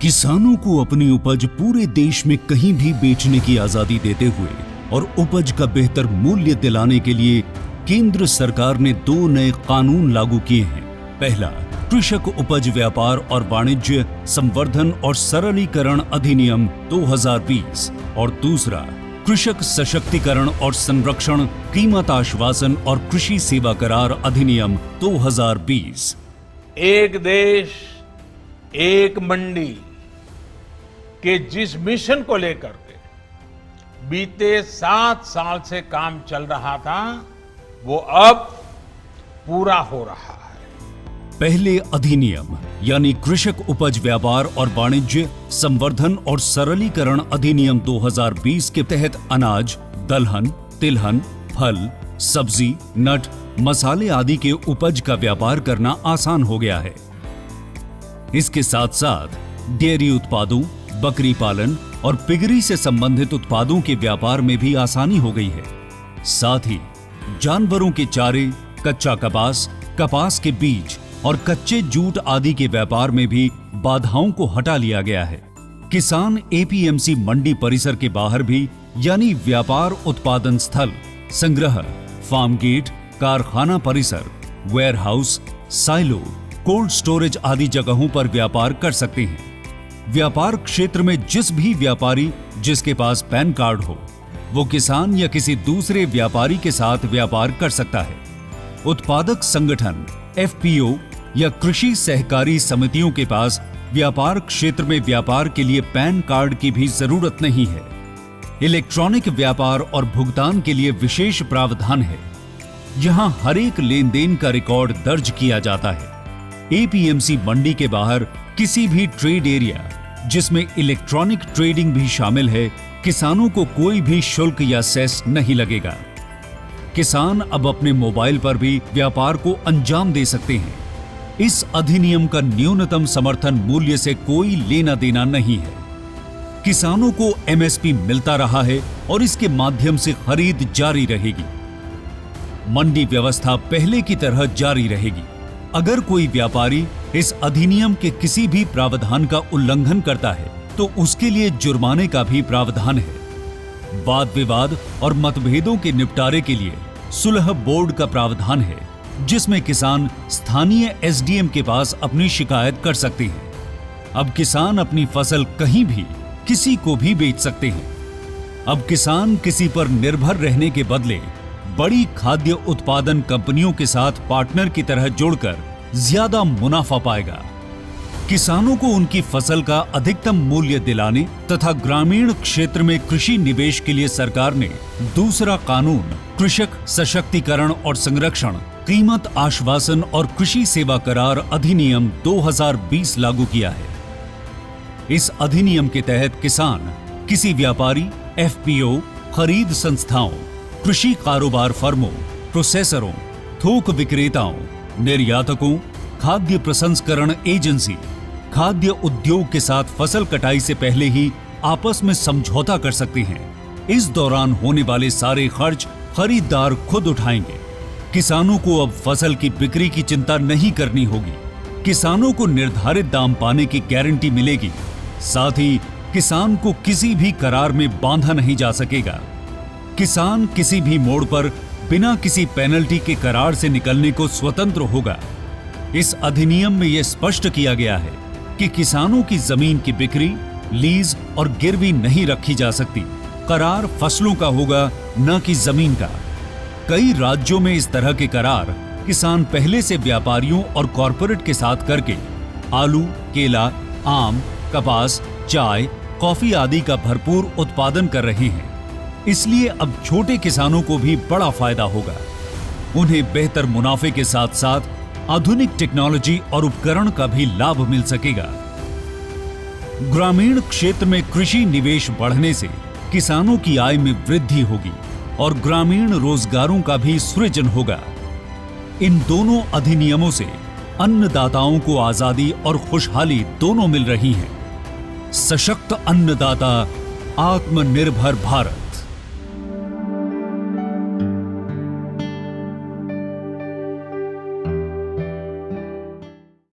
किसानों को अपनी उपज पूरे देश में कहीं भी बेचने की आजादी देते हुए और उपज का बेहतर मूल्य दिलाने के लिए केंद्र सरकार ने 2 नए कानून लागू किए हैं। पहला, कृषक उपज व्यापार और वाणिज्य संवर्धन और सरलीकरण अधिनियम 2020 और दूसरा, कृषक सशक्तिकरण और संरक्षण कीमत आश्वासन और कृषि सेवा करार अधिनियम 2020। एक देश एक मंडी के जिस मिशन को लेकर के बीते 7 साल से काम चल रहा था, वो अब पूरा हो रहा है। पहले अधिनियम यानी कृषक उपज व्यापार और वाणिज्य संवर्धन और सरलीकरण अधिनियम 2020 के तहत अनाज, दलहन, तिलहन, फल, सब्जी, नट, मसाले आदि के उपज का व्यापार करना आसान हो गया है। इसके साथ साथ डेयरी उत्पादों, बकरी पालन और पिगरी से संबंधित उत्पादों के व्यापार में भी आसानी हो गई है। साथ ही जानवरों के चारे, कच्चा कपास, कपास के बीज और कच्चे जूट आदि के व्यापार में भी बाधाओं को हटा लिया गया है। किसान एपीएमसी मंडी परिसर के बाहर भी यानी व्यापार उत्पादन स्थल, संग्रह, फार्म गेट, कारखाना परिसर, वेयरहाउस, साइलो, कोल्ड स्टोरेज आदि जगहों पर व्यापार कर सकते हैं। व्यापार क्षेत्र में जिस भी व्यापारी जिसके पास पैन कार्ड हो, वो किसान या किसी दूसरे व्यापारी के साथ व्यापार कर सकता है। उत्पादक संगठन, एफपीओ या कृषि सहकारी समितियों के पास व्यापार क्षेत्र में व्यापार के लिए पैन कार्ड की भी जरूरत नहीं है। इलेक्ट्रॉनिक व्यापार और भुगतान के लिए विशेष प्रावधान है। यहां हर एक लेन देन का रिकॉर्ड दर्ज किया जाता है। एपीएमसी मंडी के बाहर किसी भी ट्रेड एरिया जिसमें इलेक्ट्रॉनिक ट्रेडिंग भी शामिल है, किसानों को कोई भी शुल्क या सेस नहीं लगेगा। किसान अब अपने मोबाइल पर भी व्यापार को अंजाम दे सकते हैं। इस अधिनियम का न्यूनतम समर्थन मूल्य से कोई लेना देना नहीं है। किसानों को एमएसपी मिलता रहा है और इसके माध्यम से खरीद जारी रहेगी। मंडी व्यवस्था पहले की तरह जारी रहेगी। अगर कोई व्यापारी इस अधिनियम के किसी भी प्रावधान का उल्लंघन करता है तो उसके लिए जुर्माने का भी प्रावधान है। वाद विवाद और मतभेदों के निपटारे के लिए सुलह बोर्ड का प्रावधान है, जिसमें किसान स्थानीय एसडीएम के पास अपनी शिकायत कर सकते हैं। अब किसान अपनी फसल कहीं भी किसी को भी बेच सकते हैं। अब किसान किसी पर निर्भर रहने के बदले बड़ी खाद्य उत्पादन कंपनियों के साथ पार्टनर की तरह जुड़कर ज्यादा मुनाफा पाएगा। किसानों को उनकी फसल का अधिकतम मूल्य दिलाने तथा ग्रामीण क्षेत्र में कृषि निवेश के लिए सरकार ने दूसरा कानून कृषक सशक्तिकरण और संरक्षण कीमत आश्वासन और कृषि सेवा करार अधिनियम 2020 लागू किया है। इस अधिनियम के तहत किसान किसी व्यापारी, एफपीओ, खरीद संस्थाओं, कृषि कारोबार फर्मों, प्रोसेसरों, थोक विक्रेताओं, निर्यातकों, खाद्य प्रसंस्करण एजेंसी, खाद्य उद्योग के साथ फसल कटाई से पहले ही आपस में समझौता कर सकते हैं। इस दौरान होने वाले सारे खर्च खरीदार खुद उठाएंगे। किसानों को अब फसल की बिक्री की चिंता नहीं करनी होगी। किसानों को निर्धारित दाम पाने की गारंटी मिलेगी। साथ ही किसान को किसी भी करार में बांधा नहीं जा सकेगा। किसान किसी भी मोड़ पर बिना किसी पेनल्टी के करार से निकलने को स्वतंत्र होगा। इस अधिनियम में यह स्पष्ट किया गया है कि किसानों की जमीन की बिक्री, लीज और गिरवी नहीं रखी जा सकती। करार फसलों का होगा, न कि जमीन का। कई राज्यों में इस तरह के करार किसान पहले से व्यापारियों और कॉरपोरेट के साथ करके आलू, केला, आम, कपास, चाय, कॉफी आदि का भरपूर उत्पादन कर रहे हैं। इसलिए अब छोटे किसानों को भी बड़ा फायदा होगा। उन्हें बेहतर मुनाफे के साथ साथ आधुनिक टेक्नोलॉजी और उपकरण का भी लाभ मिल सकेगा। ग्रामीण क्षेत्र में कृषि निवेश बढ़ने से किसानों की आय में वृद्धि होगी और ग्रामीण रोजगारों का भी सृजन होगा। इन दोनों अधिनियमों से अन्नदाताओं को आजादी और खुशहाली दोनों मिल रही हैं। सशक्त अन्नदाता, आत्मनिर्भर भारत।